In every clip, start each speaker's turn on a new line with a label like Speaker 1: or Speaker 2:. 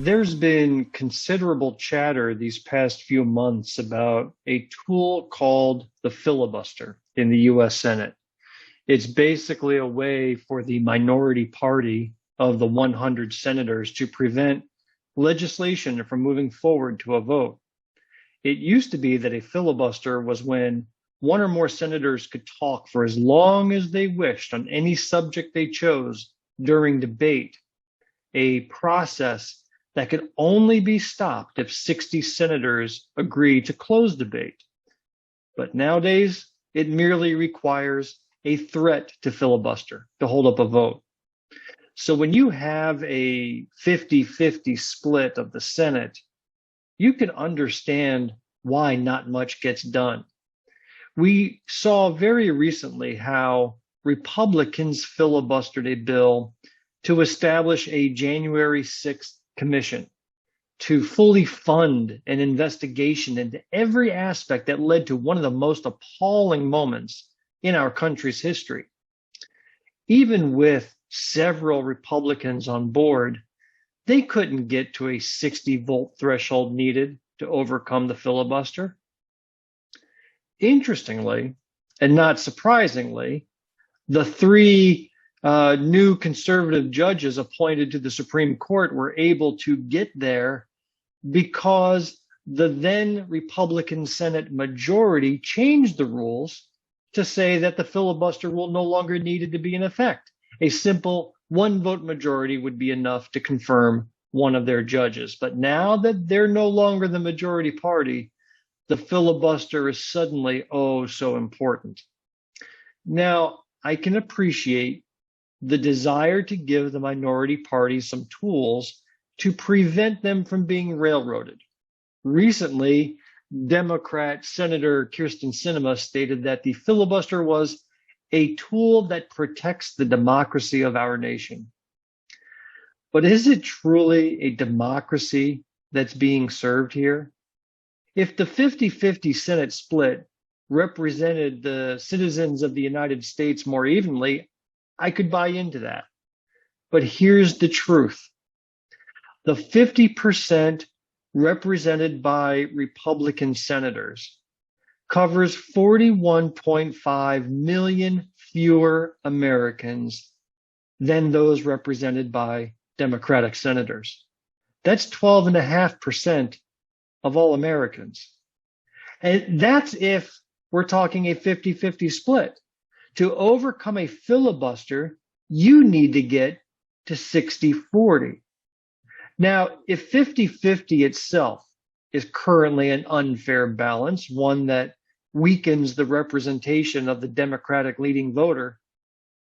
Speaker 1: There's been considerable chatter these past few months about a tool called the filibuster in the US Senate. It's basically a way for the minority party of the 100 senators to prevent legislation from moving forward to a vote. It used to be that a filibuster was when one or more senators could talk for as long as they wished on any subject they chose during debate, a process that could only be stopped if 60 senators agree to close debate. But nowadays, it merely requires a threat to filibuster to hold up a vote. So when you have a 50-50 split of the Senate, you can understand why not much gets done. We saw very recently how Republicans filibustered a bill to establish a January 6th commission to fully fund an investigation into every aspect that led to one of the most appalling moments in our country's history. Even with several Republicans on board, they couldn't get to a 60-vote threshold needed to overcome the filibuster. Interestingly, and not surprisingly, the three new conservative judges appointed to the Supreme Court were able to get there because the then Republican Senate majority changed the rules to say that the filibuster will no longer needed to be in effect. A simple one-vote majority would be enough to confirm one of their judges. But now that they're no longer the majority party, the filibuster is suddenly oh so important. Now, I can appreciate the desire to give the minority party some tools to prevent them from being railroaded. Recently, Democrat Senator Kyrsten Sinema stated that the filibuster was a tool that protects the democracy of our nation. But is it truly a democracy that's being served here? If the 50-50 Senate split represented the citizens of the United States more evenly, I could buy into that. But here's the truth. The 50% represented by Republican senators covers 41.5 million fewer Americans than those represented by Democratic senators. That's 12.5% of all Americans. And that's if we're talking a 50-50 split. To overcome a filibuster, you need to get to 60-40. Now, if 50-50 itself is currently an unfair balance, one that weakens the representation of the Democratic leading voter,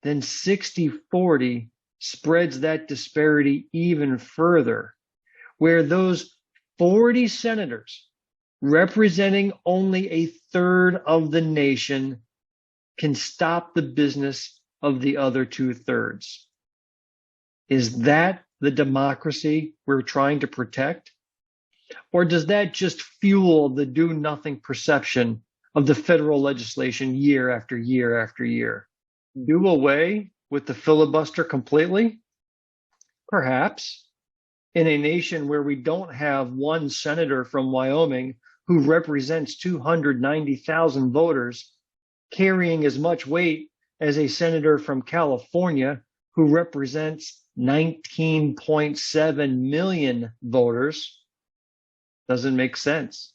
Speaker 1: then 60-40 spreads that disparity even further, where those 40 senators representing only a third of the nation can stop the business of the other 2/3. Is that the democracy we're trying to protect? Or does that just fuel the do-nothing perception of the federal legislation year after year after year? Do away with the filibuster completely? Perhaps. In a nation where we don't have one senator from Wyoming who represents 290,000 voters carrying as much weight as a senator from California who represents 19.7 million voters, doesn't make sense.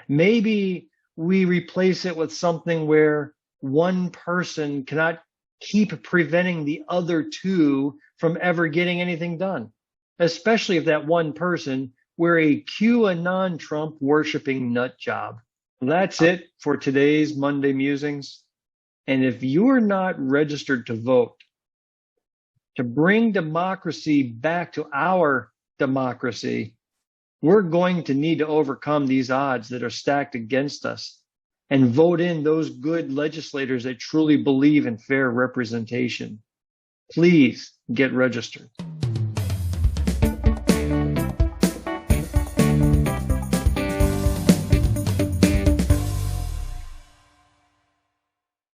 Speaker 1: Maybe we replace it with something where one person cannot keep preventing the other two from ever getting anything done, especially if that one person were a QAnon Trump worshiping nut job. That's it for today's Monday Musings. And if you're not registered to vote, to bring democracy back to our democracy, we're going to need to overcome these odds that are stacked against us and vote in those good legislators that truly believe in fair representation. Please get registered.